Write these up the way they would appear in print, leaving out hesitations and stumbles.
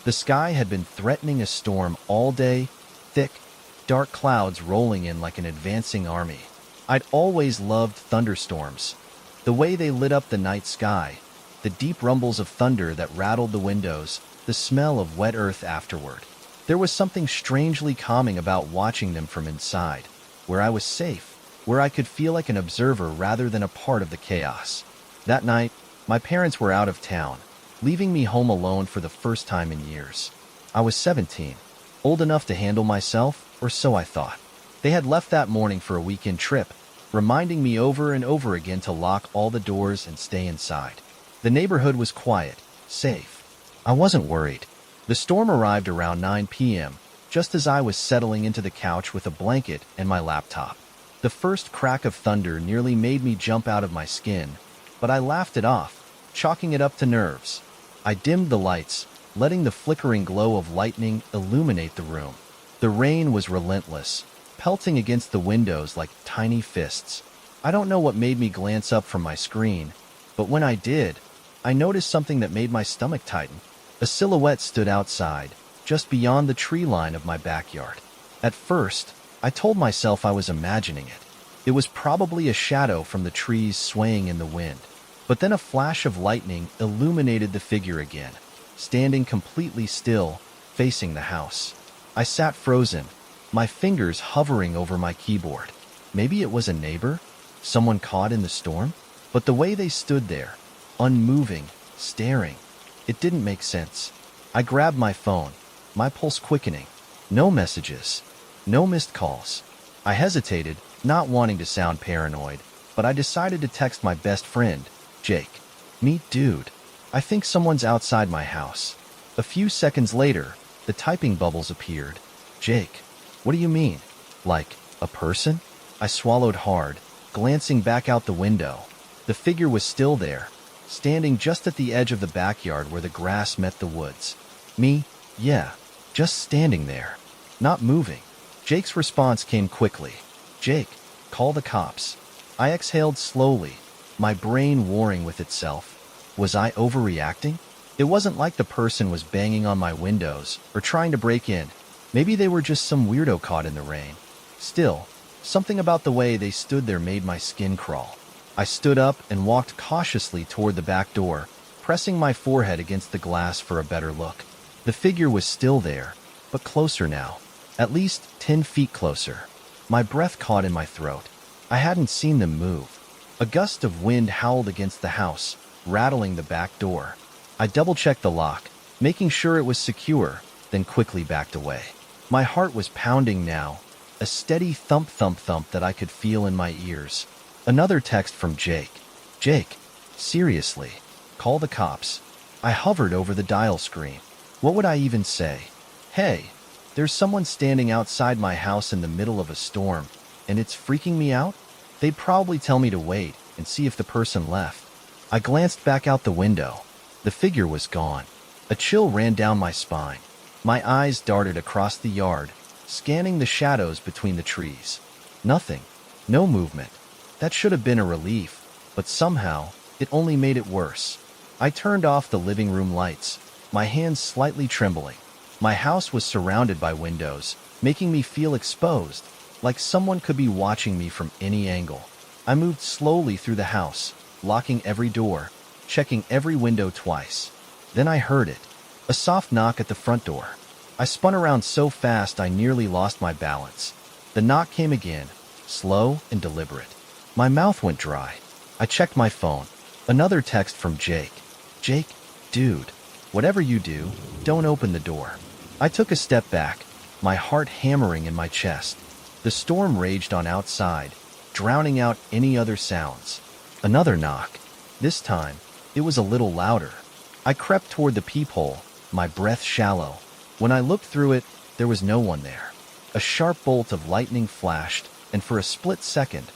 The sky had been threatening a storm all day, thick, dark clouds rolling in like an advancing army. I'd always loved thunderstorms. The way they lit up the night sky, the deep rumbles of thunder that rattled the windows, the smell of wet earth afterward. There was something strangely calming about watching them from inside, where I was safe, where I could feel like an observer rather than a part of the chaos. That night, my parents were out of town, leaving me home alone for the first time in years. I was 17, old enough to handle myself, or so I thought. They had left that morning for a weekend trip, reminding me over and over again to lock all the doors and stay inside. The neighborhood was quiet, safe. I wasn't worried. The storm arrived around 9 p.m., just as I was settling into the couch with a blanket and my laptop. The first crack of thunder nearly made me jump out of my skin, but I laughed it off, chalking it up to nerves. I dimmed the lights, letting the flickering glow of lightning illuminate the room. The rain was relentless, pelting against the windows like tiny fists. I don't know what made me glance up from my screen, but when I did, I noticed something that made my stomach tighten. A silhouette stood outside, just beyond the tree line of my backyard. At first, I told myself I was imagining it. It was probably a shadow from the trees swaying in the wind. But then a flash of lightning illuminated the figure again, standing completely still, facing the house. I sat frozen, my fingers hovering over my keyboard. Maybe it was a neighbor? Someone caught in the storm? But the way they stood there, unmoving, staring, it didn't make sense. I grabbed my phone, my pulse quickening. No messages, no missed calls. I hesitated, not wanting to sound paranoid, but I decided to text my best friend, Jake. Meet dude. I think someone's outside my house. A few seconds later, the typing bubbles appeared. Jake, what do you mean? Like, a person? I swallowed hard, glancing back out the window. The figure was still there, standing just at the edge of the backyard where the grass met the woods. Me? Yeah, just standing there, not moving. Jake's response came quickly. Jake, call the cops. I exhaled slowly, my brain warring with itself. Was I overreacting? It wasn't like the person was banging on my windows or trying to break in. Maybe they were just some weirdo caught in the rain. Still, something about the way they stood there made my skin crawl. I stood up and walked cautiously toward the back door, pressing my forehead against the glass for a better look. The figure was still there, but closer now, at least 10 feet closer. My breath caught in my throat. I hadn't seen them move. A gust of wind howled against the house, rattling the back door. I double-checked the lock, making sure it was secure, then quickly backed away. My heart was pounding now, a steady thump-thump-thump that I could feel in my ears. Another text from Jake. Jake, seriously, call the cops. I hovered over the dial screen. What would I even say? Hey, there's someone standing outside my house in the middle of a storm, and it's freaking me out? They'd probably tell me to wait and see if the person left. I glanced back out the window. The figure was gone. A chill ran down my spine. My eyes darted across the yard, scanning the shadows between the trees. Nothing. No movement. That should have been a relief, but somehow, it only made it worse. I turned off the living room lights, my hands slightly trembling. My house was surrounded by windows, making me feel exposed, like someone could be watching me from any angle. I moved slowly through the house, locking every door, checking every window twice. Then I heard it, a soft knock at the front door. I spun around so fast I nearly lost my balance. The knock came again, slow and deliberate. My mouth went dry. I checked my phone. Another text from Jake. Jake, dude, whatever you do, don't open the door. I took a step back, my heart hammering in my chest. The storm raged on outside, drowning out any other sounds. Another knock. This time, it was a little louder. I crept toward the peephole, my breath shallow. When I looked through it, there was no one there. A sharp bolt of lightning flashed, and for a split second,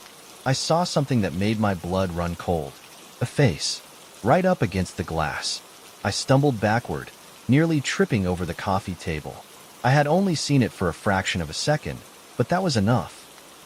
I saw something that made my blood run cold. A face, right up against the glass. I stumbled backward, nearly tripping over the coffee table. I had only seen it for a fraction of a second, but that was enough.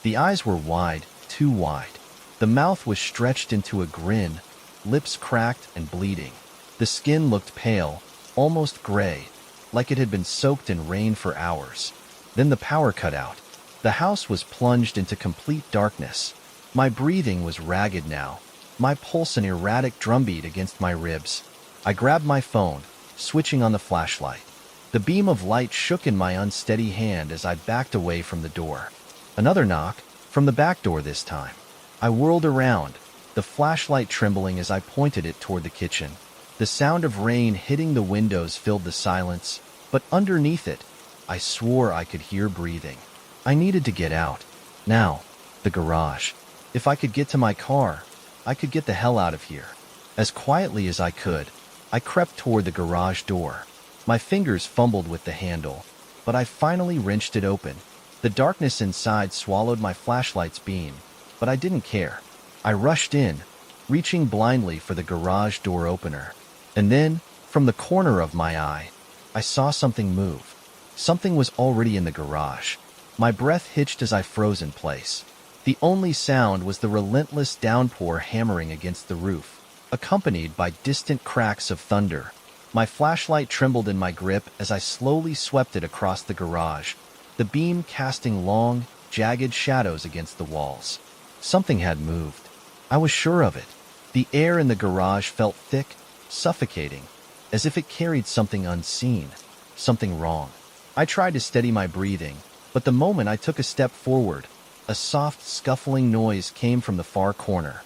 The eyes were wide, too wide. The mouth was stretched into a grin, lips cracked and bleeding. The skin looked pale, almost gray, like it had been soaked in rain for hours. Then the power cut out. The house was plunged into complete darkness. My breathing was ragged now, my pulse an erratic drumbeat against my ribs. I grabbed my phone, switching on the flashlight. The beam of light shook in my unsteady hand as I backed away from the door. Another knock, from the back door this time. I whirled around, the flashlight trembling as I pointed it toward the kitchen. The sound of rain hitting the windows filled the silence, but underneath it, I swore I could hear breathing. I needed to get out. Now, the garage. If I could get to my car, I could get the hell out of here. As quietly as I could, I crept toward the garage door. My fingers fumbled with the handle, but I finally wrenched it open. The darkness inside swallowed my flashlight's beam, but I didn't care. I rushed in, reaching blindly for the garage door opener. And then, from the corner of my eye, I saw something move. Something was already in the garage. My breath hitched as I froze in place. The only sound was the relentless downpour hammering against the roof, accompanied by distant cracks of thunder. My flashlight trembled in my grip as I slowly swept it across the garage, the beam casting long, jagged shadows against the walls. Something had moved. I was sure of it. The air in the garage felt thick, suffocating, as if it carried something unseen, something wrong. I tried to steady my breathing, but the moment I took a step forward, a soft, scuffling noise came from the far corner,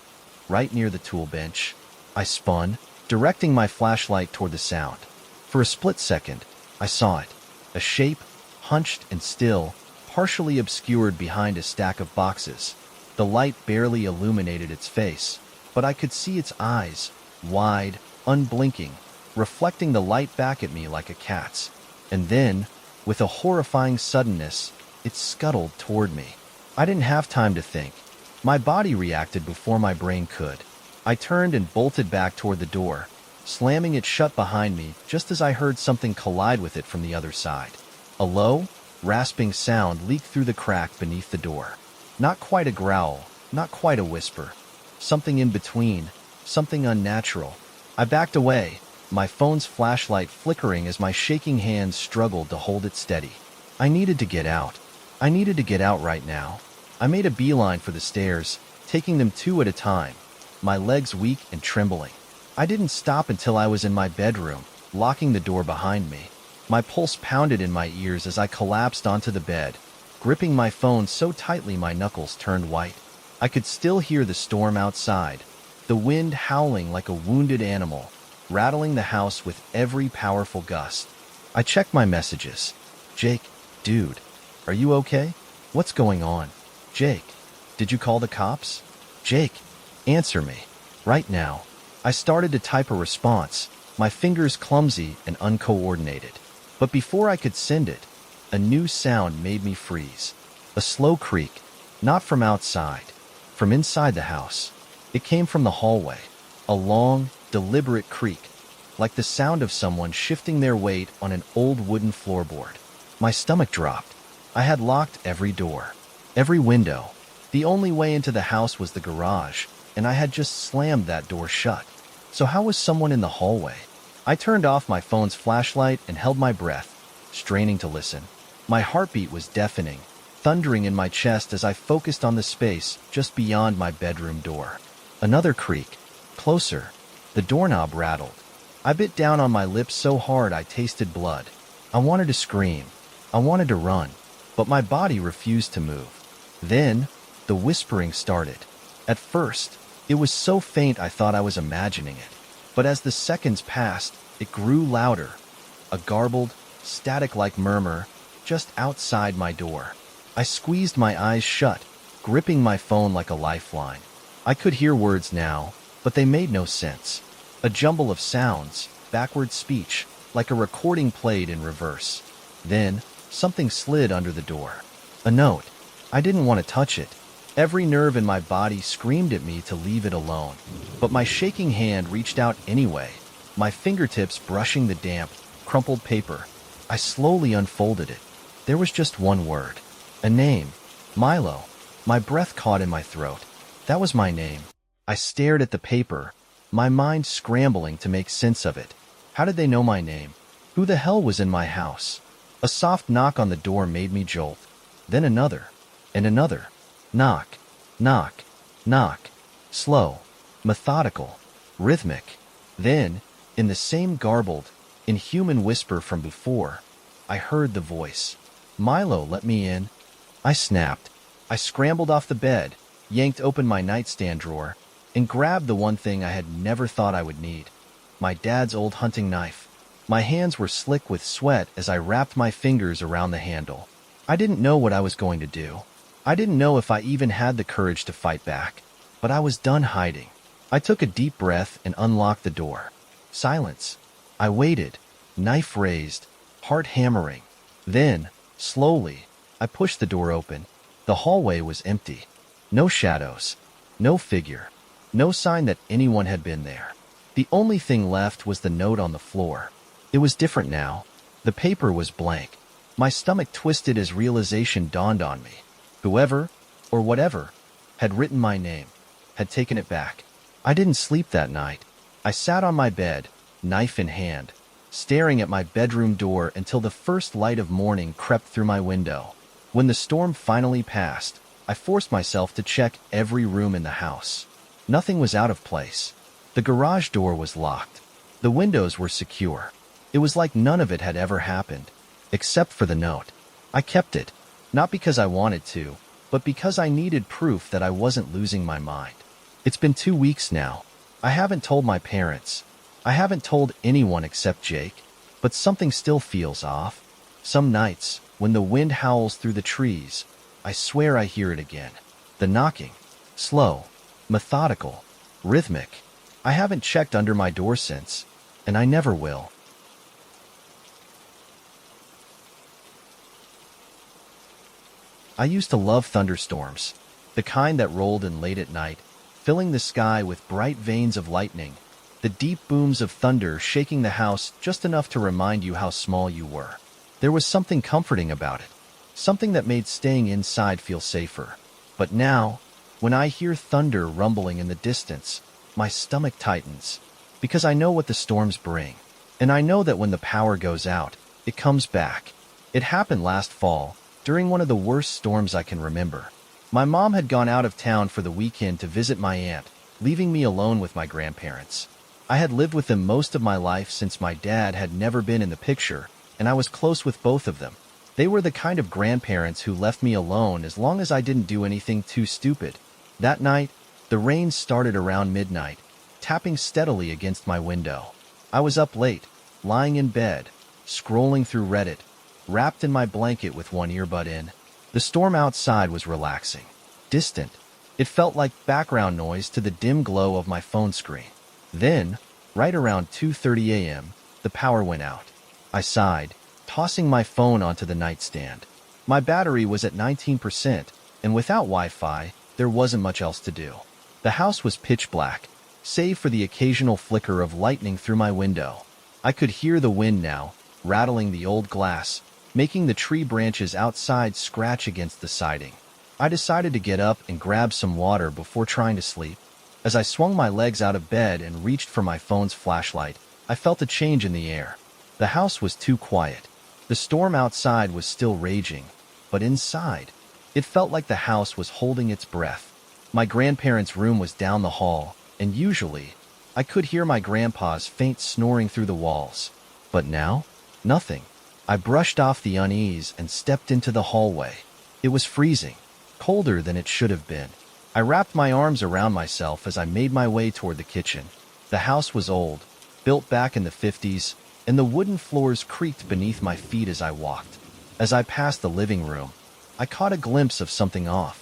right near the tool bench. I spun, directing my flashlight toward the sound. For a split second, I saw it, a shape, hunched and still, partially obscured behind a stack of boxes. The light barely illuminated its face, but I could see its eyes, wide, unblinking, reflecting the light back at me like a cat's. And then, with a horrifying suddenness, it scuttled toward me. I didn't have time to think. My body reacted before my brain could. I turned and bolted back toward the door, slamming it shut behind me just as I heard something collide with it from the other side. A low, rasping sound leaked through the crack beneath the door. Not quite a growl, not quite a whisper. Something in between, something unnatural. I backed away, my phone's flashlight flickering as my shaking hands struggled to hold it steady. I needed to get out. I needed to get out right now. I made a beeline for the stairs, taking them two at a time, my legs weak and trembling. I didn't stop until I was in my bedroom, locking the door behind me. My pulse pounded in my ears as I collapsed onto the bed, gripping my phone so tightly my knuckles turned white. I could still hear the storm outside, the wind howling like a wounded animal, rattling the house with every powerful gust. I checked my messages. Jake, dude, are you okay? What's going on? Jake, did you call the cops? Jake, answer me. Right now. I started to type a response, my fingers clumsy and uncoordinated. But before I could send it, a new sound made me freeze. A slow creak, not from outside, from inside the house. It came from the hallway, a long, deliberate creak, like the sound of someone shifting their weight on an old wooden floorboard. My stomach dropped. I had locked every door, every window. The only way into the house was the garage, and I had just slammed that door shut. So how was someone in the hallway? I turned off my phone's flashlight and held my breath, straining to listen. My heartbeat was deafening, thundering in my chest as I focused on the space just beyond my bedroom door. Another creak, closer. The doorknob rattled. I bit down on my lips so hard I tasted blood. I wanted to scream. I wanted to run, but my body refused to move. Then, the whispering started. At first, it was so faint I thought I was imagining it. But as the seconds passed, it grew louder. A garbled, static-like murmur just outside my door. I squeezed my eyes shut, gripping my phone like a lifeline. I could hear words now, but they made no sense. A jumble of sounds, backward speech, like a recording played in reverse. Then, something slid under the door. A note. I didn't want to touch it. Every nerve in my body screamed at me to leave it alone. But my shaking hand reached out anyway, my fingertips brushing the damp, crumpled paper. I slowly unfolded it. There was just one word. A name. Milo. My breath caught in my throat. That was my name. I stared at the paper, my mind scrambling to make sense of it. How did they know my name? Who the hell was in my house? A soft knock on the door made me jolt. Then another. And another. Knock. Knock. Knock. Slow. Methodical. Rhythmic. Then, in the same garbled, inhuman whisper from before, I heard the voice. "Milo, let me in." I snapped. I scrambled off the bed, yanked open my nightstand drawer, and grabbed the one thing I had never thought I would need. My dad's old hunting knife. My hands were slick with sweat as I wrapped my fingers around the handle. I didn't know what I was going to do. I didn't know if I even had the courage to fight back. But I was done hiding. I took a deep breath and unlocked the door. Silence. I waited, knife raised, heart hammering. Then, slowly, I pushed the door open. The hallway was empty. No shadows. No figure. No sign that anyone had been there. The only thing left was the note on the floor. It was different now. The paper was blank. My stomach twisted as realization dawned on me. Whoever, or whatever, had written my name, had taken it back. I didn't sleep that night. I sat on my bed, knife in hand, staring at my bedroom door until the first light of morning crept through my window. When the storm finally passed, I forced myself to check every room in the house. Nothing was out of place. The garage door was locked. The windows were secure. It was like none of it had ever happened, except for the note. I kept it, not because I wanted to, but because I needed proof that I wasn't losing my mind. It's been 2 weeks now. I haven't told my parents. I haven't told anyone except Jake, but something still feels off. Some nights, when the wind howls through the trees, I swear I hear it again. The knocking. Slow. Methodical. Rhythmic. I haven't checked under my door since, and I never will. I used to love thunderstorms, the kind that rolled in late at night, filling the sky with bright veins of lightning, the deep booms of thunder shaking the house just enough to remind you how small you were. There was something comforting about it, something that made staying inside feel safer. But now, when I hear thunder rumbling in the distance, my stomach tightens, because I know what the storms bring, and I know that when the power goes out, it comes back. It happened last fall, during one of the worst storms I can remember. My mom had gone out of town for the weekend to visit my aunt, leaving me alone with my grandparents. I had lived with them most of my life since my dad had never been in the picture, and I was close with both of them. They were the kind of grandparents who left me alone as long as I didn't do anything too stupid. That night, the rain started around midnight, tapping steadily against my window. I was up late, lying in bed, scrolling through Reddit, wrapped in my blanket with one earbud in. The storm outside was relaxing, distant. It felt like background noise to the dim glow of my phone screen. Then, right around 2:30 a.m., the power went out. I sighed, tossing my phone onto the nightstand. My battery was at 19%, and without Wi-Fi, there wasn't much else to do. The house was pitch black, save for the occasional flicker of lightning through my window. I could hear the wind now, rattling the old glass, making the tree branches outside scratch against the siding. I decided to get up and grab some water before trying to sleep. As I swung my legs out of bed and reached for my phone's flashlight, I felt a change in the air. The house was too quiet. The storm outside was still raging, but inside, it felt like the house was holding its breath. My grandparents' room was down the hall, and usually, I could hear my grandpa's faint snoring through the walls. But now, nothing. I brushed off the unease and stepped into the hallway. It was freezing, colder than it should have been. I wrapped my arms around myself as I made my way toward the kitchen. The house was old, built back in the 50s, and the wooden floors creaked beneath my feet as I walked. As I passed the living room, I caught a glimpse of something off.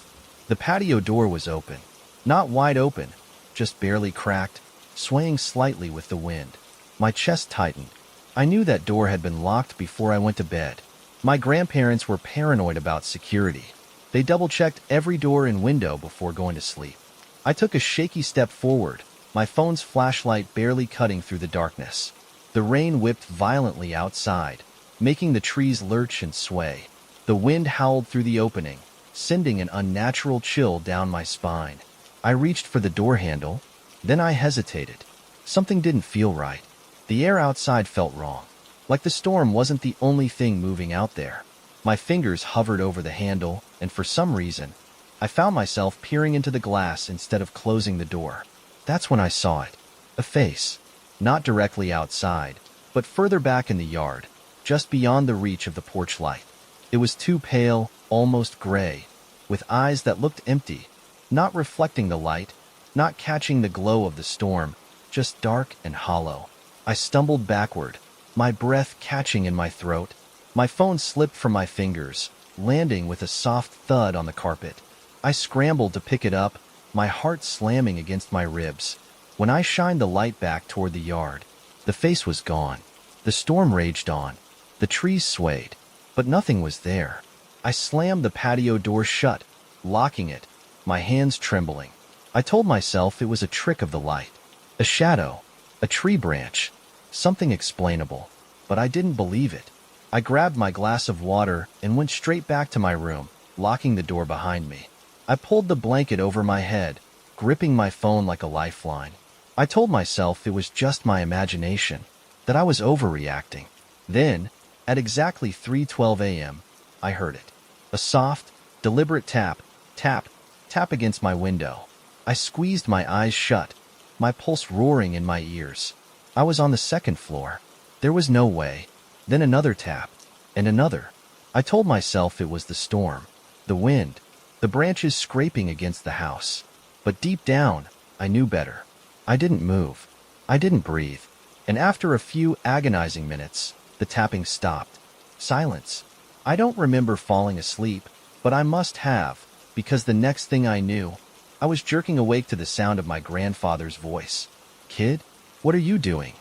The patio door was open. Not wide open, just barely cracked, swaying slightly with the wind. My chest tightened. I knew that door had been locked before I went to bed. My grandparents were paranoid about security. They double-checked every door and window before going to sleep. I took a shaky step forward, my phone's flashlight barely cutting through the darkness. The rain whipped violently outside, making the trees lurch and sway. The wind howled through the opening, sending an unnatural chill down my spine. I reached for the door handle, then I hesitated. Something didn't feel right. The air outside felt wrong, Like the storm wasn't the only thing moving out there. My fingers hovered over the handle, and for some reason, I found myself peering into the glass instead of closing the door. That's when I saw it. A face. Not directly outside, but further back in the yard, just beyond the reach of the porch light. It was too pale, almost gray, with eyes that looked empty, not reflecting the light, not catching the glow of the storm, just dark and hollow. I stumbled backward, my breath catching in my throat. My phone slipped from my fingers, landing with a soft thud on the carpet. I scrambled to pick it up, my heart slamming against my ribs. When I shined the light back toward the yard, the face was gone. The storm raged on. The trees swayed, but nothing was there. I slammed the patio door shut, locking it, my hands trembling. I told myself it was a trick of the light. A shadow, a tree branch, something explainable, but I didn't believe it. I grabbed my glass of water and went straight back to my room, locking the door behind me. I pulled the blanket over my head, gripping my phone like a lifeline. I told myself it was just my imagination, that I was overreacting. Then, at exactly 3:12 a.m., I heard it. A soft, deliberate tap, tap, tap against my window. I squeezed my eyes shut, my pulse roaring in my ears. I was on the second floor. There was no way. Then another tap, and another. I told myself it was the storm, the wind, the branches scraping against the house. But deep down, I knew better. I didn't move. I didn't breathe. And after a few agonizing minutes, the tapping stopped. Silence. I don't remember falling asleep, but I must have, because the next thing I knew, I was jerking awake to the sound of my grandfather's voice. "Kid, what are you doing?"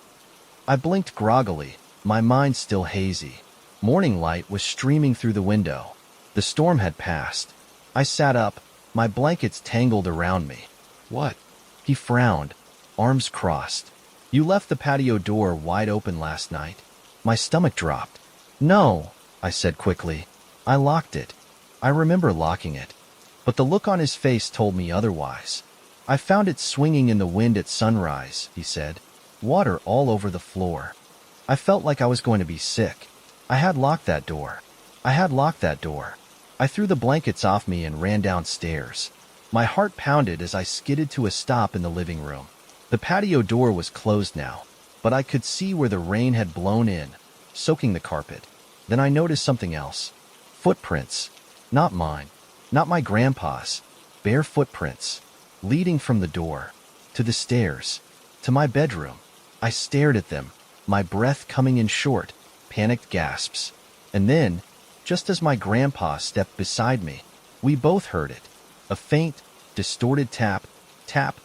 I blinked groggily, my mind still hazy. Morning light was streaming through the window. The storm had passed. I sat up, my blankets tangled around me. "What?" He frowned, arms crossed. "You left the patio door wide open last night." My stomach dropped. "No," I said quickly. "I locked it. I remember locking it." But the look on his face told me otherwise. "I found it swinging in the wind at sunrise," he said. "Water all over the floor. I felt like I was going to be sick. I had locked that door. I had locked that door." I threw the blankets off me and ran downstairs. My heart pounded as I skidded to a stop in the living room. The patio door was closed now, but I could see where the rain had blown in, soaking the carpet. Then I noticed something else. Footprints. Not mine. Not my grandpa's. Bare footprints. Leading from the door. To the stairs. To my bedroom. I stared at them, my breath coming in short, panicked gasps. And then, just as my grandpa stepped beside me, we both heard it. A faint, distorted tap, tap,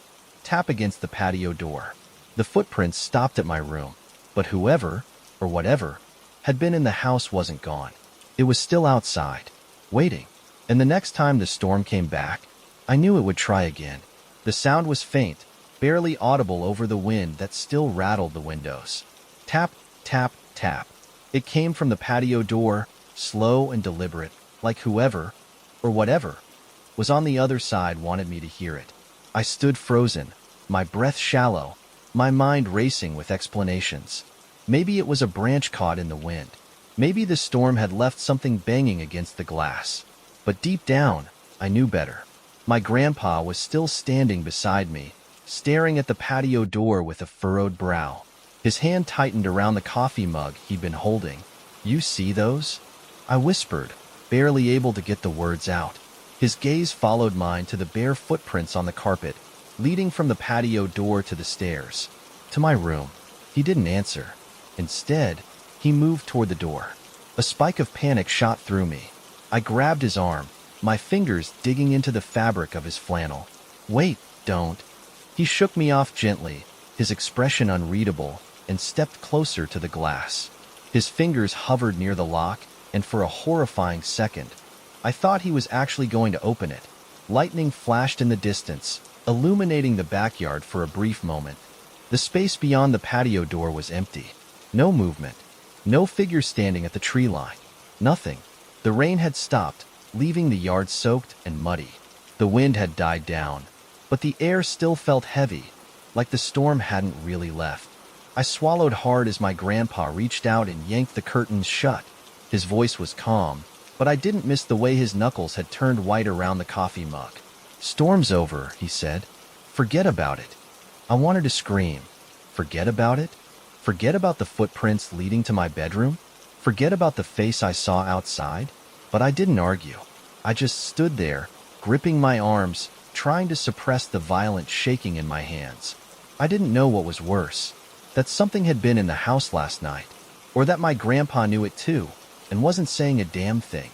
tap against the patio door. The footprints stopped at my room, but whoever, or whatever, had been in the house wasn't gone. It was still outside, waiting. And the next time the storm came back, I knew it would try again. The sound was faint, barely audible over the wind that still rattled the windows. Tap, tap, tap. It came from the patio door, slow and deliberate, like whoever, or whatever, was on the other side wanted me to hear it. I stood frozen, my breath shallow, my mind racing with explanations. Maybe it was a branch caught in the wind. Maybe the storm had left something banging against the glass. But deep down, I knew better. My grandpa was still standing beside me, staring at the patio door with a furrowed brow. His hand tightened around the coffee mug he'd been holding. "You see those?" I whispered, barely able to get the words out. His gaze followed mine to the bare footprints on the carpet, leading from the patio door to the stairs, to my room. He didn't answer. Instead, he moved toward the door. A spike of panic shot through me. I grabbed his arm, my fingers digging into the fabric of his flannel. "Wait, don't." He shook me off gently, his expression unreadable, and stepped closer to the glass. His fingers hovered near the lock, and for a horrifying second, I thought he was actually going to open it. Lightning flashed in the distance, illuminating the backyard for a brief moment. The space beyond the patio door was empty. No movement. No figure standing at the tree line. Nothing. The rain had stopped, leaving the yard soaked and muddy. The wind had died down, but the air still felt heavy, like the storm hadn't really left. I swallowed hard as my grandpa reached out and yanked the curtains shut. His voice was calm, but I didn't miss the way his knuckles had turned white around the coffee mug. "Storm's over," he said. "Forget about it." I wanted to scream. Forget about it? Forget about the footprints leading to my bedroom? Forget about the face I saw outside? But I didn't argue. I just stood there, gripping my arms, trying to suppress the violent shaking in my hands. I didn't know what was worse, that something had been in the house last night, or that my grandpa knew it too, and wasn't saying a damn thing.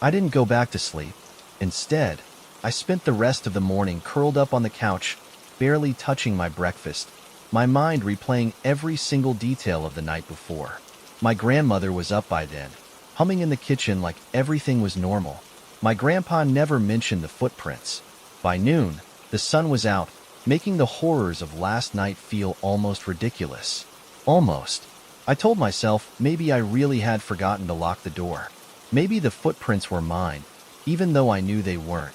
I didn't go back to sleep. Instead, I spent the rest of the morning curled up on the couch, barely touching my breakfast, my mind replaying every single detail of the night before. My grandmother was up by then, humming in the kitchen like everything was normal. My grandpa never mentioned the footprints. By noon, the sun was out, making the horrors of last night feel almost ridiculous. Almost. I told myself maybe I really had forgotten to lock the door. Maybe the footprints were mine, even though I knew they weren't.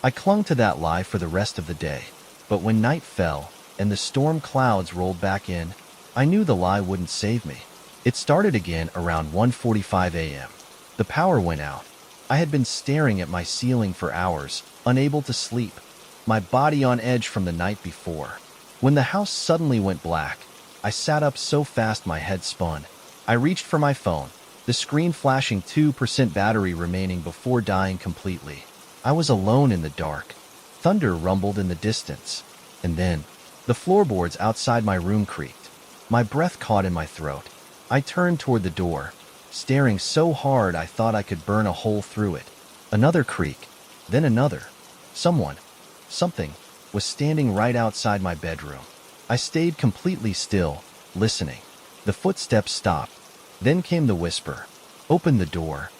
I clung to that lie for the rest of the day. But when night fell and the storm clouds rolled back in, I knew the lie wouldn't save me. It started again around 1:45 a.m. The power went out. I had been staring at my ceiling for hours, unable to sleep, my body on edge from the night before. When the house suddenly went black, I sat up so fast my head spun. I reached for my phone, the screen flashing 2% battery remaining before dying completely. I was alone in the dark. Thunder rumbled in the distance, and then the floorboards outside my room creaked. My breath caught in my throat. I turned toward the door, staring so hard I thought I could burn a hole through it. Another creak, then another. Something, was standing right outside my bedroom. I stayed completely still, listening. The footsteps stopped. Then came the whisper, "Open the door."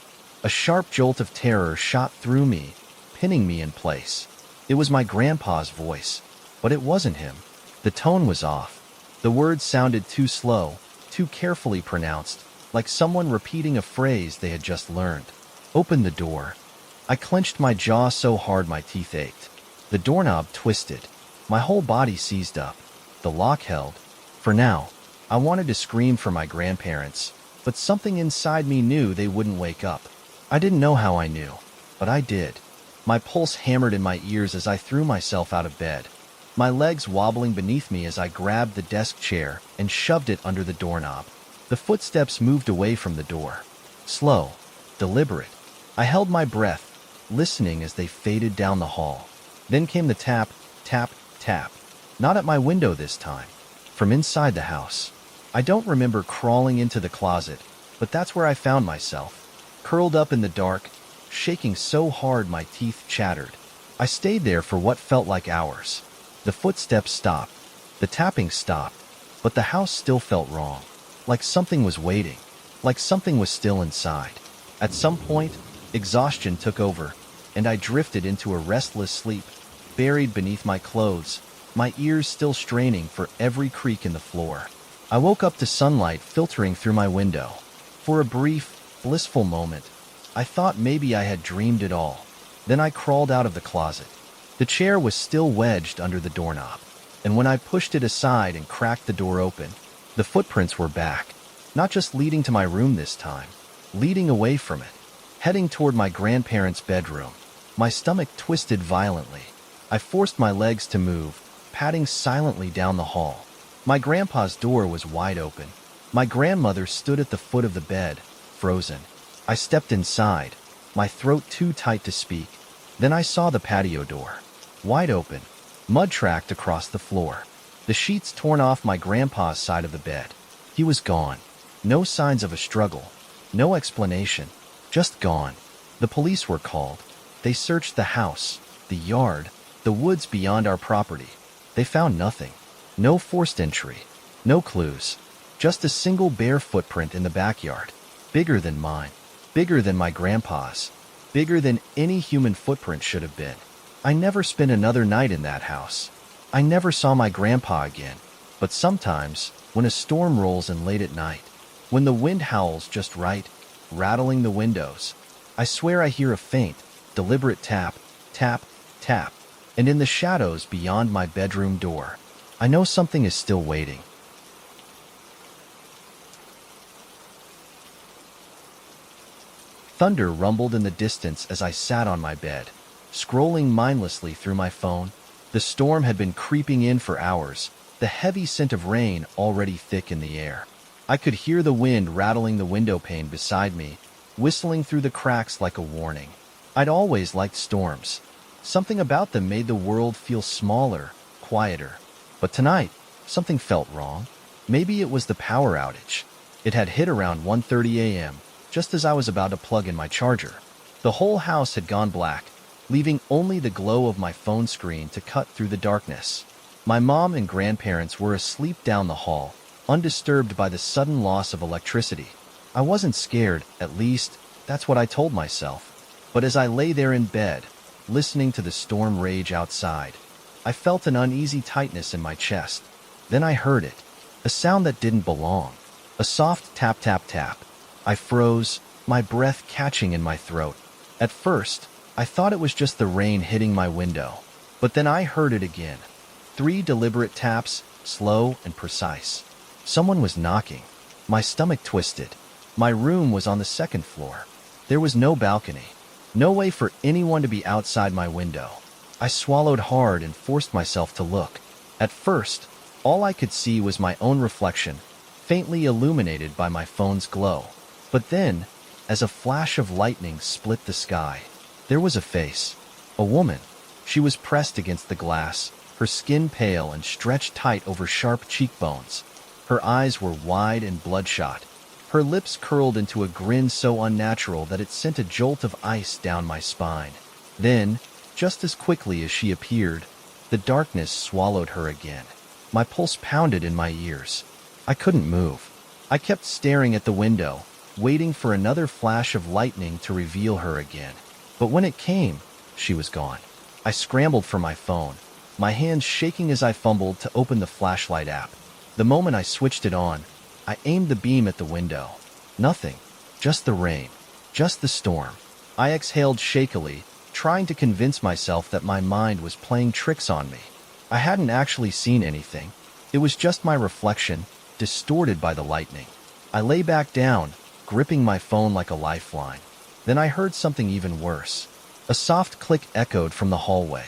A sharp jolt of terror shot through me, pinning me in place. It was my grandpa's voice, but it wasn't him. The tone was off. The words sounded too slow, too carefully pronounced, like someone repeating a phrase they had just learned. "Open the door." I clenched my jaw so hard my teeth ached. The doorknob twisted. My whole body seized up. The lock held. For now, I wanted to scream for my grandparents, but something inside me knew they wouldn't wake up. I didn't know how I knew, but I did. My pulse hammered in my ears as I threw myself out of bed, my legs wobbling beneath me as I grabbed the desk chair and shoved it under the doorknob. The footsteps moved away from the door. Slow, deliberate. I held my breath, listening as they faded down the hall. Then came the tap, tap, tap. Not at my window this time. From inside the house. I don't remember crawling into the closet, but that's where I found myself, curled up in the dark, shaking so hard my teeth chattered. I stayed there for what felt like hours. The footsteps stopped. The tapping stopped. But the house still felt wrong. Like something was waiting. Like something was still inside. At some point, exhaustion took over, and I drifted into a restless sleep, buried beneath my clothes, my ears still straining for every creak in the floor. I woke up to sunlight filtering through my window. For a brief, blissful moment, I thought maybe I had dreamed it all. Then I crawled out of the closet. The chair was still wedged under the doorknob, and when I pushed it aside and cracked the door open, the footprints were back, not just leading to my room this time, leading away from it, heading toward my grandparents' bedroom. My stomach twisted violently. I forced my legs to move, padding silently down the hall. My grandpa's door was wide open. My grandmother stood at the foot of the bed, frozen. I stepped inside, my throat too tight to speak. Then I saw the patio door, wide open, mud tracked across the floor. The sheets torn off my grandpa's side of the bed. He was gone. No signs of a struggle. No explanation. Just gone. The police were called. They searched the house, the yard, the woods beyond our property. They found nothing. No forced entry. No clues. Just a single bare footprint in the backyard. Bigger than mine. Bigger than my grandpa's. Bigger than any human footprint should have been. I never spent another night in that house. I never saw my grandpa again. But sometimes, when a storm rolls in late at night, when the wind howls just right, rattling the windows, I swear I hear a faint, deliberate tap, tap, tap. And in the shadows beyond my bedroom door, I know something is still waiting. Thunder rumbled in the distance as I sat on my bed, scrolling mindlessly through my phone. The storm had been creeping in for hours, the heavy scent of rain already thick in the air. I could hear the wind rattling the window pane beside me, whistling through the cracks like a warning. I'd always liked storms. Something about them made the world feel smaller, quieter. But tonight, something felt wrong. Maybe it was the power outage. It had hit around 1:30 a.m., just as I was about to plug in my charger. The whole house had gone black, leaving only the glow of my phone screen to cut through the darkness. My mom and grandparents were asleep down the hall, undisturbed by the sudden loss of electricity. I wasn't scared, at least, that's what I told myself. But as I lay there in bed, listening to the storm rage outside, I felt an uneasy tightness in my chest. Then I heard it, a sound that didn't belong. A soft tap tap tap. I froze, my breath catching in my throat. At first, I thought it was just the rain hitting my window. But then I heard it again. 3 deliberate taps, slow and precise. Someone was knocking. My stomach twisted. My room was on the 2nd floor. There was no balcony. No way for anyone to be outside my window. I swallowed hard and forced myself to look. At first, all I could see was my own reflection, faintly illuminated by my phone's glow. But then, as a flash of lightning split the sky, there was a face. A woman. She was pressed against the glass, her skin pale and stretched tight over sharp cheekbones. Her eyes were wide and bloodshot. Her lips curled into a grin so unnatural that it sent a jolt of ice down my spine. Then, just as quickly as she appeared, the darkness swallowed her again. My pulse pounded in my ears. I couldn't move. I kept staring at the window, waiting for another flash of lightning to reveal her again. But when it came, she was gone. I scrambled for my phone, my hands shaking as I fumbled to open the flashlight app. The moment I switched it on, I aimed the beam at the window. Nothing. Just the rain. Just the storm. I exhaled shakily, trying to convince myself that my mind was playing tricks on me. I hadn't actually seen anything. It was just my reflection, distorted by the lightning. I lay back down, gripping my phone like a lifeline. Then I heard something even worse. A soft click echoed from the hallway.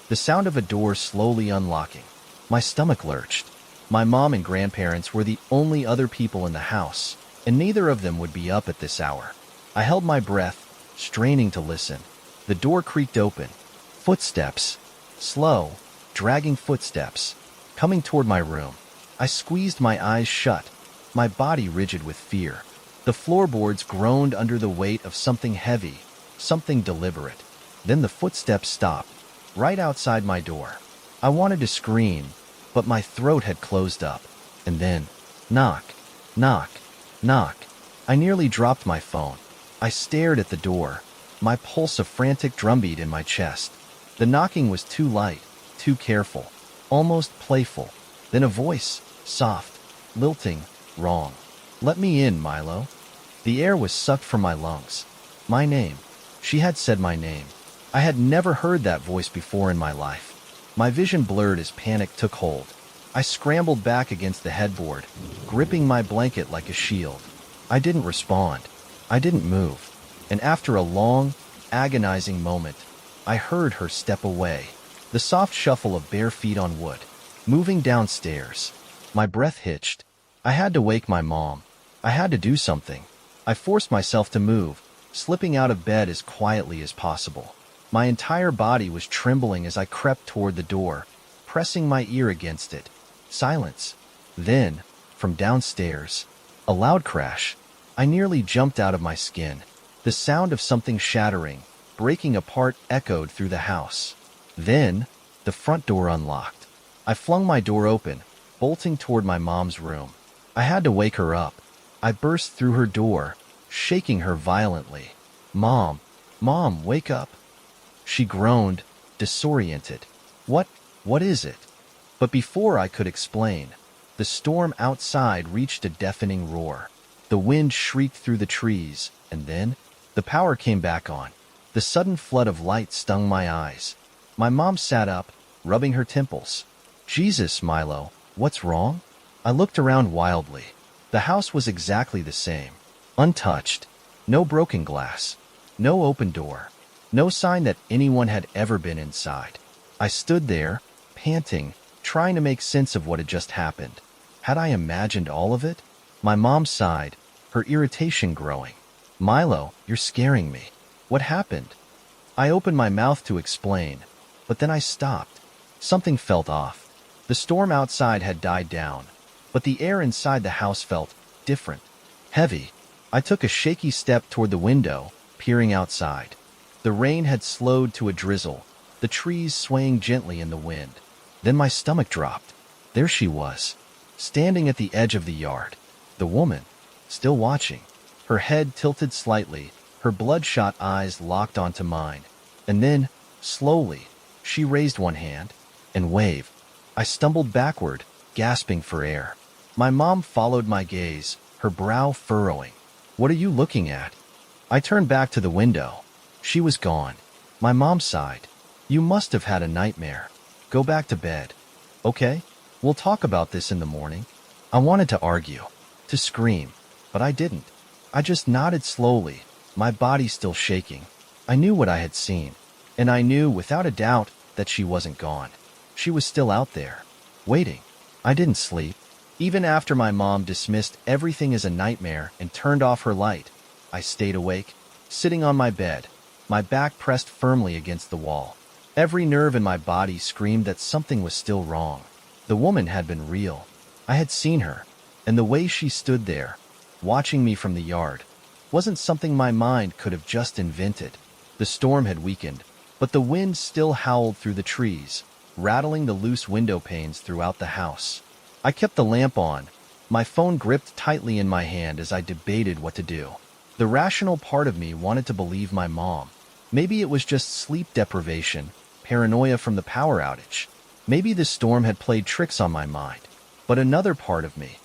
The sound of a door slowly unlocking. My stomach lurched. My mom and grandparents were the only other people in the house, and neither of them would be up at this hour. I held my breath, straining to listen. The door creaked open. Footsteps. Slow, dragging footsteps, coming toward my room. I squeezed my eyes shut, my body rigid with fear. The floorboards groaned under the weight of something heavy, something deliberate. Then the footsteps stopped, right outside my door. I wanted to scream, but my throat had closed up. And then, knock, knock, knock. I nearly dropped my phone. I stared at the door, my pulse a frantic drumbeat in my chest. The knocking was too light, too careful, almost playful. Then a voice, soft, lilting, wrong. "Let me in, Milo." The air was sucked from my lungs. My name. She had said my name. I had never heard that voice before in my life. My vision blurred as panic took hold. I scrambled back against the headboard, gripping my blanket like a shield. I didn't respond. I didn't move. And after a long, agonizing moment, I heard her step away. The soft shuffle of bare feet on wood, moving downstairs. My breath hitched. I had to wake my mom. I had to do something. I forced myself to move, slipping out of bed as quietly as possible. My entire body was trembling as I crept toward the door, pressing my ear against it. Silence. Then, from downstairs, a loud crash. I nearly jumped out of my skin. The sound of something shattering, breaking apart echoed through the house. Then, the front door unlocked. I flung my door open, bolting toward my mom's room. I had to wake her up. I burst through her door, shaking her violently. "Mom, Mom, wake up." She groaned, disoriented. What is it?" But before I could explain, the storm outside reached a deafening roar. The wind shrieked through the trees, and then the power came back on. The sudden flood of light stung my eyes. My mom sat up, rubbing her temples. "Jesus, Milo, what's wrong?" I looked around wildly. The house was exactly the same. Untouched. No broken glass. No open door. No sign that anyone had ever been inside. I stood there, panting, trying to make sense of what had just happened. Had I imagined all of it? My mom sighed, her irritation growing. Milo, you're scaring me. What happened? I opened my mouth to explain, but then I stopped. Something felt off. The storm outside had died down, but the air inside the house felt different, heavy. I took a shaky step toward the window, peering outside. The rain had slowed to a drizzle, the trees swaying gently in the wind. Then my stomach dropped. There she was, standing at the edge of the yard. The woman, still watching, her head tilted slightly, her bloodshot eyes locked onto mine. And then, slowly, she raised one hand and waved. I stumbled backward, gasping for air. My mom followed my gaze, her brow furrowing. What are you looking at? I turned back to the window. She was gone. My mom sighed. You must have had a nightmare. Go back to bed. Okay? We'll talk about this in the morning. I wanted to argue, to scream, but I didn't. I just nodded slowly, my body still shaking. I knew what I had seen, and I knew without a doubt that she wasn't gone. She was still out there, waiting. I didn't sleep. Even after my mom dismissed everything as a nightmare and turned off her light, I stayed awake, sitting on my bed, my back pressed firmly against the wall. Every nerve in my body screamed that something was still wrong. The woman had been real. I had seen her, and the way she stood there, watching me from the yard, wasn't something my mind could have just invented. The storm had weakened, but the wind still howled through the trees, rattling the loose window panes throughout the house. I kept the lamp on, my phone gripped tightly in my hand as I debated what to do. The rational part of me wanted to believe my mom. Maybe it was just sleep deprivation, paranoia from the power outage. Maybe the storm had played tricks on my mind. But another part of me,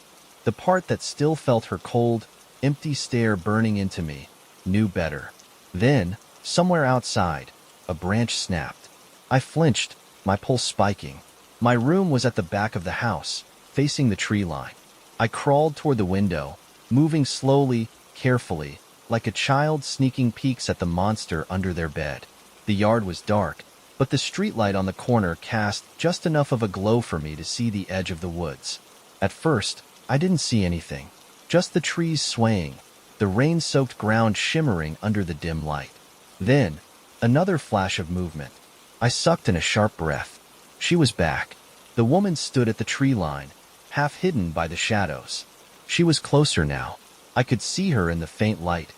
the part that still felt her cold, empty stare burning into me, knew better. Then, somewhere outside, a branch snapped. I flinched, my pulse spiking. My room was at the back of the house, facing the tree line. I crawled toward the window, moving slowly, carefully, like a child sneaking peeks at the monster under their bed. The yard was dark, but the streetlight on the corner cast just enough of a glow for me to see the edge of the woods. At first, I didn't see anything, just the trees swaying, the rain-soaked ground shimmering under the dim light. Then, another flash of movement. I sucked in a sharp breath. She was back. The woman stood at the tree line, half hidden by the shadows. She was closer now. I could see her in the faint light,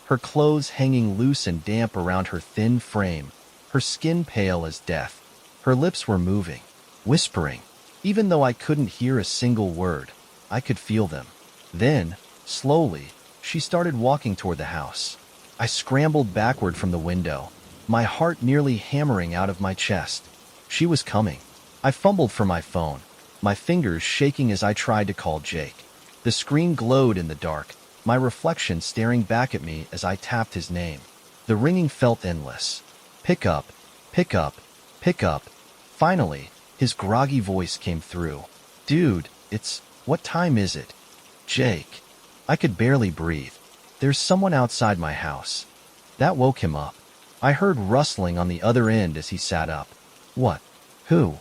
her clothes hanging loose and damp around her thin frame, her skin pale as death. Her lips were moving, whispering. Even though I couldn't hear a single word, I could feel them. Then, slowly, she started walking toward the house. I scrambled backward from the window, my heart nearly hammering out of my chest. She was coming. I fumbled for my phone, my fingers shaking as I tried to call Jake. The screen glowed in the dark, my reflection staring back at me as I tapped his name. The ringing felt endless. Pick up, pick up, pick up. Finally, his groggy voice came through. Dude, what time is it? Jake. I could barely breathe. There's someone outside my house. That woke him up. I heard rustling on the other end as he sat up. What? Who?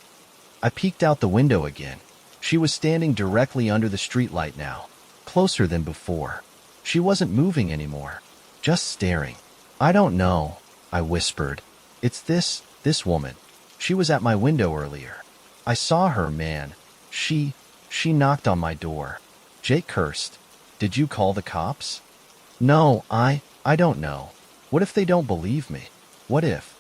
I peeked out the window again. She was standing directly under the streetlight now, closer than before. She wasn't moving anymore, just staring. I don't know, I whispered. It's this woman. She was at my window earlier. I saw her, man. She knocked on my door. Jake cursed. Did you call the cops? No, I don't know. What if they don't believe me? What if?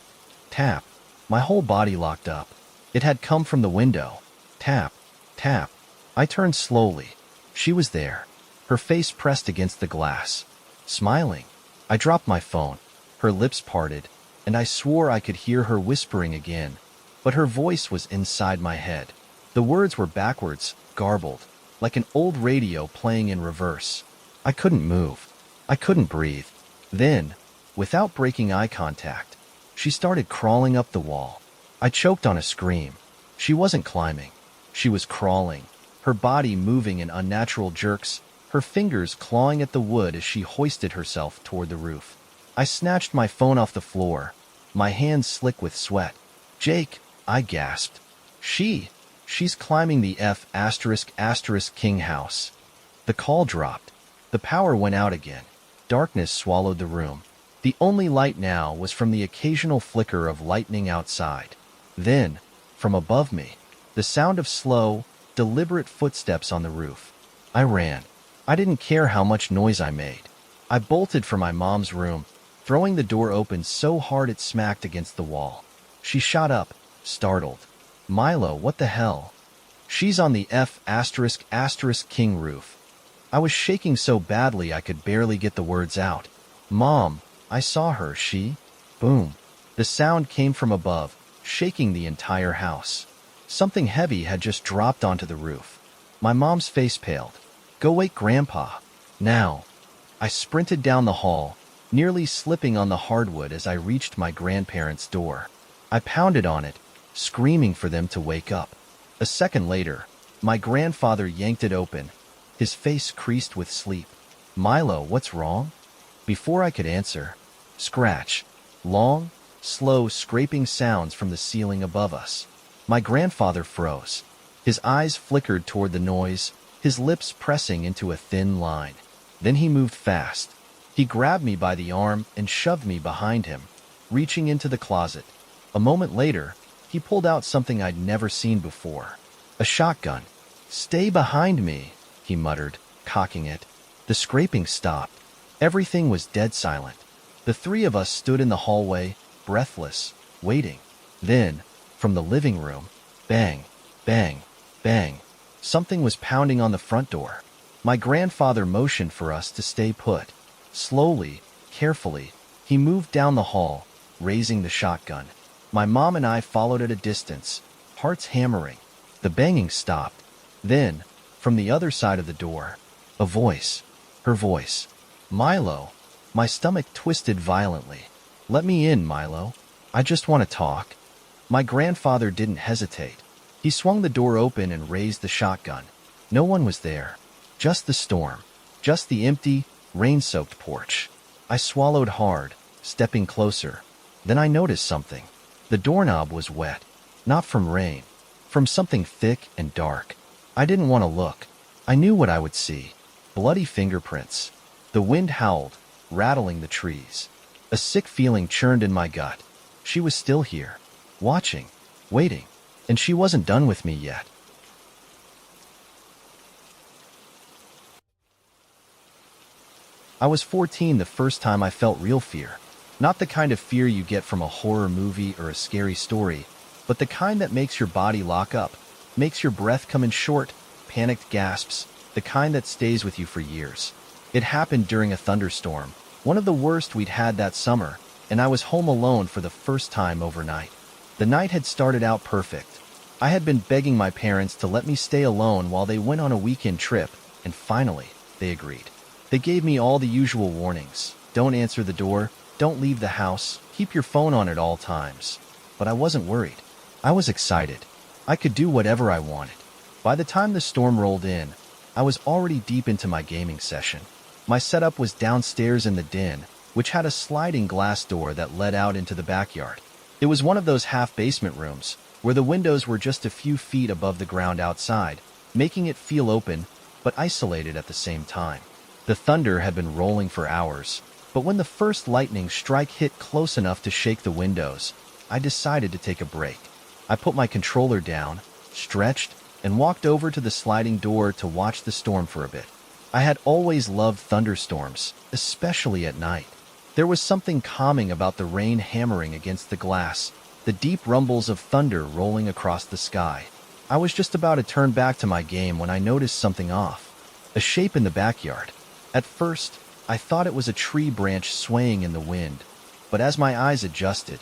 Tap. My whole body locked up. It had come from the window. Tap, tap. I turned slowly. She was there, her face pressed against the glass, smiling. I dropped my phone. Her lips parted, and I swore I could hear her whispering again. But her voice was inside my head. The words were backwards, garbled, like an old radio playing in reverse. I couldn't move. I couldn't breathe. Then, without breaking eye contact, she started crawling up the wall. I choked on a scream. She wasn't climbing. She was crawling, her body moving in unnatural jerks, her fingers clawing at the wood as she hoisted herself toward the roof. I snatched my phone off the floor, my hands slick with sweat. "Jake," I gasped. She's climbing the F***King house." The call dropped. The power went out again. Darkness swallowed the room. The only light now was from the occasional flicker of lightning outside. Then, from above me, the sound of slow, deliberate footsteps on the roof. I ran. I didn't care how much noise I made. I bolted for my mom's room, throwing the door open so hard it smacked against the wall. She shot up, startled. "Milo, what the hell?" "She's on the F***King roof." I was shaking so badly I could barely get the words out. "Mom, I saw her, she..." Boom. The sound came from above, shaking the entire house. Something heavy had just dropped onto the roof. My mom's face paled. "Go wake Grandpa. Now." I sprinted down the hall, nearly slipping on the hardwood as I reached my grandparents' door. I pounded on it, screaming for them to wake up. A second later, my grandfather yanked it open, his face creased with sleep. "Milo, what's wrong?" Before I could answer, scratch. Long, slow scraping sounds from the ceiling above us. My grandfather froze. His eyes flickered toward the noise, his lips pressing into a thin line. Then he moved fast. He grabbed me by the arm and shoved me behind him, reaching into the closet. A moment later, he pulled out something I'd never seen before. A shotgun. "Stay behind me," he muttered, cocking it. The scraping stopped. Everything was dead silent. The three of us stood in the hallway, breathless, waiting. Then, from the living room, bang, bang, bang. Something was pounding on the front door. My grandfather motioned for us to stay put. Slowly, carefully, he moved down the hall, raising the shotgun. My mom and I followed at a distance, hearts hammering. The banging stopped. Then, from the other side of the door, a voice. Her voice. "Milo." My stomach twisted violently. "Let me in, Milo. I just want to talk." My grandfather didn't hesitate. He swung the door open and raised the shotgun. No one was there. Just the storm. Just the empty, rain-soaked porch. I swallowed hard, stepping closer. Then I noticed something. The doorknob was wet. Not from rain. From something thick and dark. I didn't want to look. I knew what I would see. Bloody fingerprints. The wind howled, rattling the trees. A sick feeling churned in my gut. She was still here. Watching. Waiting. And she wasn't done with me yet. I was 14 the first time I felt real fear. Not the kind of fear you get from a horror movie or a scary story, but the kind that makes your body lock up, makes your breath come in short, panicked gasps, the kind that stays with you for years. It happened during a thunderstorm, one of the worst we'd had that summer, and I was home alone for the first time overnight. The night had started out perfect. I had been begging my parents to let me stay alone while they went on a weekend trip, and finally, they agreed. They gave me all the usual warnings. Don't answer the door, don't leave the house, keep your phone on at all times. But I wasn't worried. I was excited. I could do whatever I wanted. By the time the storm rolled in, I was already deep into my gaming session. My setup was downstairs in the den, which had a sliding glass door that led out into the backyard. It was one of those half-basement rooms, where the windows were just a few feet above the ground outside, making it feel open, but isolated at the same time. The thunder had been rolling for hours, but when the first lightning strike hit close enough to shake the windows, I decided to take a break. I put my controller down, stretched, and walked over to the sliding door to watch the storm for a bit. I had always loved thunderstorms, especially at night. There was something calming about the rain hammering against the glass, the deep rumbles of thunder rolling across the sky. I was just about to turn back to my game when I noticed something off. A shape in the backyard. At first, I thought it was a tree branch swaying in the wind, but as my eyes adjusted,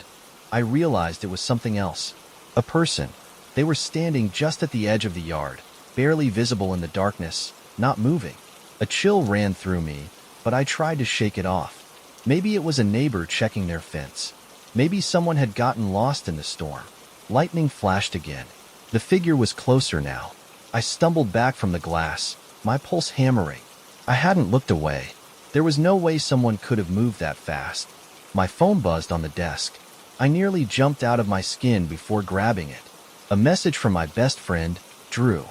I realized it was something else. A person. They were standing just at the edge of the yard, barely visible in the darkness, not moving. A chill ran through me, but I tried to shake it off. Maybe it was a neighbor checking their fence. Maybe someone had gotten lost in the storm. Lightning flashed again. The figure was closer now. I stumbled back from the glass, my pulse hammering. I hadn't looked away. There was no way someone could have moved that fast. My phone buzzed on the desk. I nearly jumped out of my skin before grabbing it. A message from my best friend, Drew.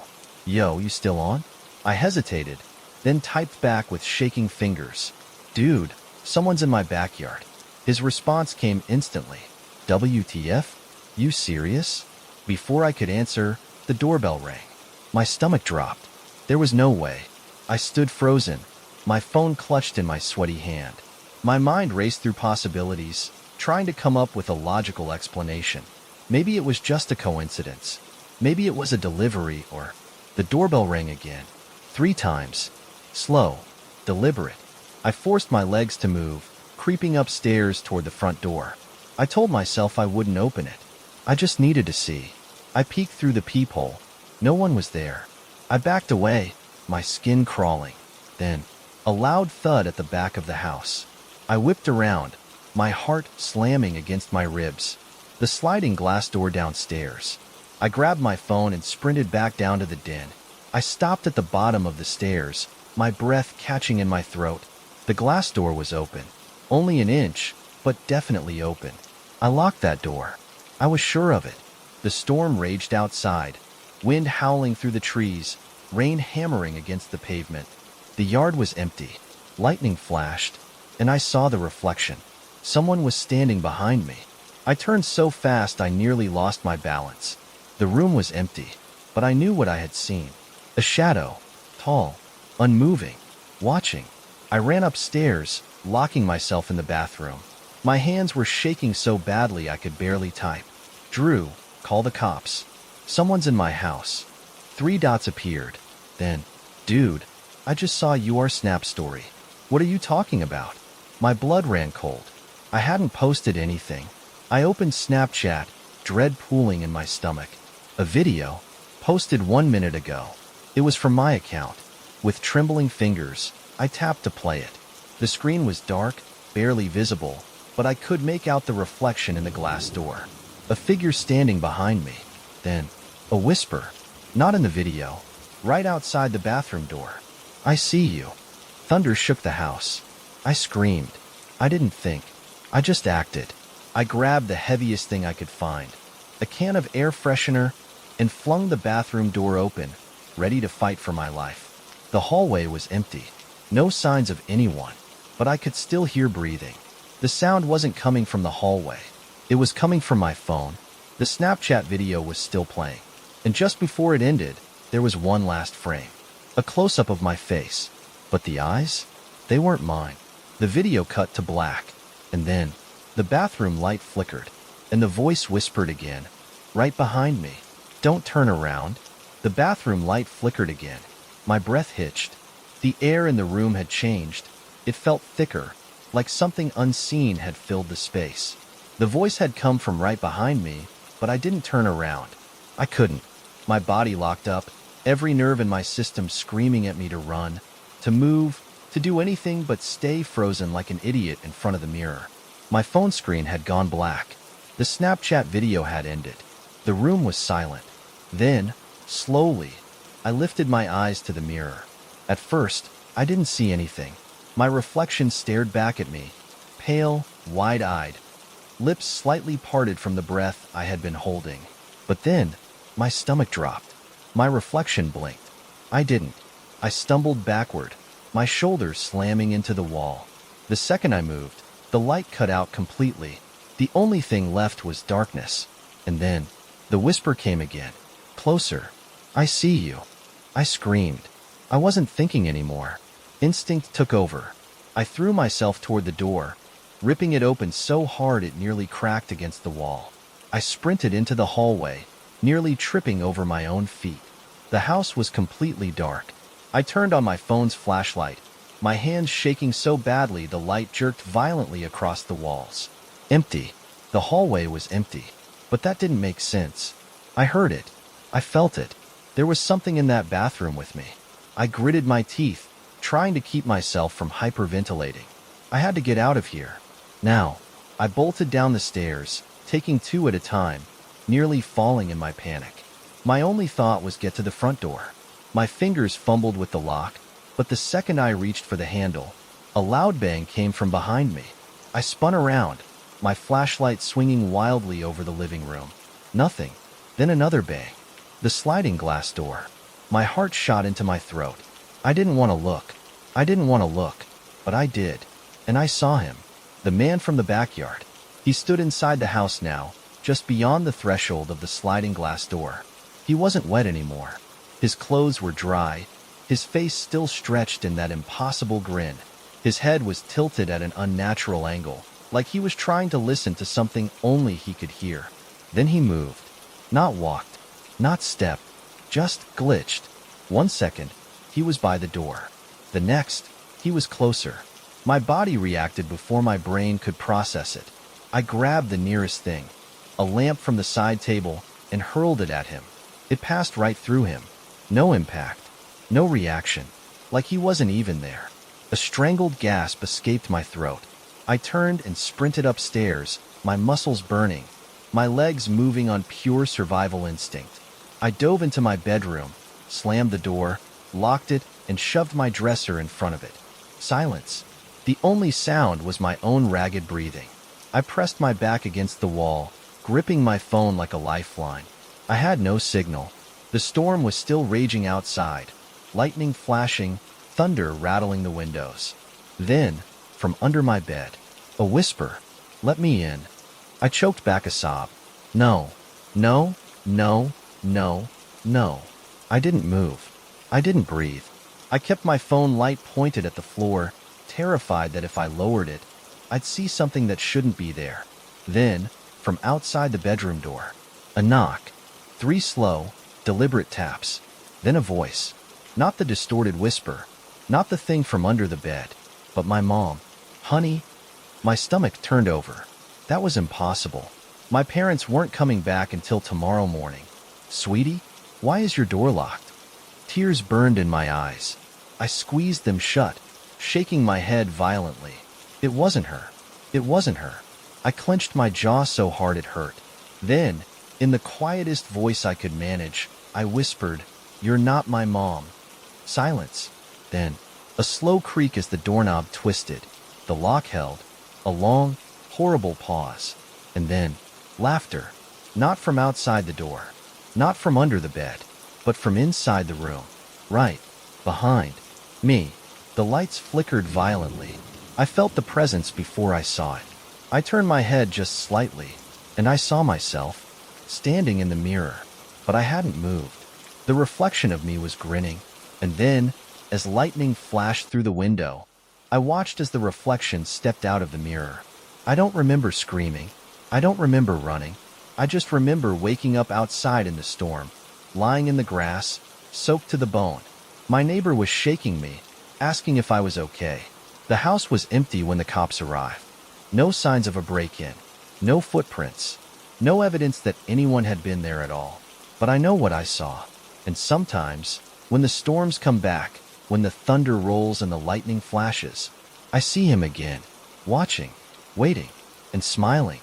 "Yo, you still on?" I hesitated, then typed back with shaking fingers. "Dude, someone's in my backyard." His response came instantly. "WTF? You serious?" Before I could answer, the doorbell rang. My stomach dropped. There was no way. I stood frozen, my phone clutched in my sweaty hand. My mind raced through possibilities, trying to come up with a logical explanation. Maybe it was just a coincidence. Maybe it was a delivery or... The doorbell rang again. 3 times. Slow. Deliberate. I forced my legs to move, creeping upstairs toward the front door. I told myself I wouldn't open it. I just needed to see. I peeked through the peephole. No one was there. I backed away, my skin crawling. Then, a loud thud at the back of the house. I whipped around, my heart slamming against my ribs. The sliding glass door downstairs. I grabbed my phone and sprinted back down to the den. I stopped at the bottom of the stairs, my breath catching in my throat. The glass door was open. Only an inch, but definitely open. I locked that door. I was sure of it. The storm raged outside, wind howling through the trees, rain hammering against the pavement. The yard was empty. Lightning flashed, and I saw the reflection. Someone was standing behind me. I turned so fast I nearly lost my balance. The room was empty, but I knew what I had seen. A shadow, tall, unmoving, watching. I ran upstairs, locking myself in the bathroom. My hands were shaking so badly I could barely type. "Drew, call the cops. Someone's in my house." 3 dots appeared. Then, "Dude, I just saw your Snap story. What are you talking about?" My blood ran cold. I hadn't posted anything. I opened Snapchat, dread pooling in my stomach. A video, posted 1 minute ago. It was from my account. With trembling fingers, I tapped to play it. The screen was dark, barely visible, but I could make out the reflection in the glass door. A figure standing behind me. Then, a whisper. Not in the video. Right outside the bathroom door. "I see you." Thunder shook the house. I screamed. I didn't think. I just acted. I grabbed the heaviest thing I could find, a can of air freshener, and flung the bathroom door open, ready to fight for my life. The hallway was empty. No signs of anyone, but I could still hear breathing. The sound wasn't coming from the hallway. It was coming from my phone. The Snapchat video was still playing. And just before it ended, there was one last frame. A close-up of my face. But the eyes? They weren't mine. The video cut to black. And then, the bathroom light flickered, and the voice whispered again, right behind me, "Don't turn around." The bathroom light flickered again. My breath hitched. The air in the room had changed. It felt thicker, like something unseen had filled the space. The voice had come from right behind me, but I didn't turn around. I couldn't. My body locked up, every nerve in my system screaming at me to run, to move, to do anything but stay frozen like an idiot in front of the mirror. My phone screen had gone black. The Snapchat video had ended. The room was silent. Then, slowly, I lifted my eyes to the mirror. At first, I didn't see anything. My reflection stared back at me, pale, wide-eyed, lips slightly parted from the breath I had been holding. But then, my stomach dropped. My reflection blinked. I didn't. I stumbled backward, my shoulders slamming into the wall. The second I moved, the light cut out completely. The only thing left was darkness. And then, the whisper came again. Closer. "I see you." I screamed. I wasn't thinking anymore. Instinct took over. I threw myself toward the door, ripping it open so hard it nearly cracked against the wall. I sprinted into the hallway, nearly tripping over my own feet. The house was completely dark. I turned on my phone's flashlight, my hands shaking so badly the light jerked violently across the walls. Empty. The hallway was empty. But that didn't make sense. I heard it. I felt it. There was something in that bathroom with me. I gritted my teeth, trying to keep myself from hyperventilating. I had to get out of here. Now, I bolted down the stairs, taking 2 at a time, nearly falling in my panic. My only thought was get to the front door. My fingers fumbled with the lock, but the second I reached for the handle, a loud bang came from behind me. I spun around, my flashlight swinging wildly over the living room. Nothing. Then another bang. The sliding glass door. My heart shot into my throat. I didn't want to look. But I did. And I saw him. The man from the backyard. He stood inside the house now, just beyond the threshold of the sliding glass door. He wasn't wet anymore. His clothes were dry, his face still stretched in that impossible grin. His head was tilted at an unnatural angle, like he was trying to listen to something only he could hear. Then he moved. Not walked, not stepped, just glitched. 1 second, he was by the door. The next, he was closer. My body reacted before my brain could process it. I grabbed the nearest thing, a lamp from the side table, and hurled it at him. It passed right through him. No impact, no reaction, like he wasn't even there. A strangled gasp escaped my throat. I turned and sprinted upstairs, my muscles burning, my legs moving on pure survival instinct. I dove into my bedroom, slammed the door, locked it, and shoved my dresser in front of it. Silence. The only sound was my own ragged breathing. I pressed my back against the wall, gripping my phone like a lifeline. I had no signal. The storm was still raging outside, lightning flashing, thunder rattling the windows. Then, from under my bed, a whisper, "Let me in." I choked back a sob. No, no, no, no, no. I didn't move. I didn't breathe. I kept my phone light pointed at the floor, terrified that if I lowered it, I'd see something that shouldn't be there. Then, from outside the bedroom door, a knock. 3 slow, deliberate taps. Then a voice. Not the distorted whisper, not the thing from under the bed, but my mom. "Honey." My stomach turned over. That was impossible. My parents weren't coming back until tomorrow morning. "Sweetie, why is your door locked?" Tears burned in my eyes. I squeezed them shut, shaking my head violently. It wasn't her. It wasn't her. I clenched my jaw so hard it hurt. Then, in the quietest voice I could manage, I whispered, "You're not my mom." Silence. Then, a slow creak as the doorknob twisted. The lock held. A long, horrible pause. And then, laughter. Not from outside the door. Not from under the bed. But from inside the room. Right. Behind. Me. The lights flickered violently. I felt the presence before I saw it. I turned my head just slightly, and I saw myself, standing in the mirror, but I hadn't moved. The reflection of me was grinning, and then, as lightning flashed through the window, I watched as the reflection stepped out of the mirror. I don't remember screaming. I don't remember running. I just remember waking up outside in the storm, lying in the grass, soaked to the bone. My neighbor was shaking me, asking if I was okay. The house was empty when the cops arrived. No signs of a break-in, no footprints, no evidence that anyone had been there at all. But I know what I saw. And sometimes, when the storms come back, when the thunder rolls and the lightning flashes, I see him again, watching, waiting, and smiling.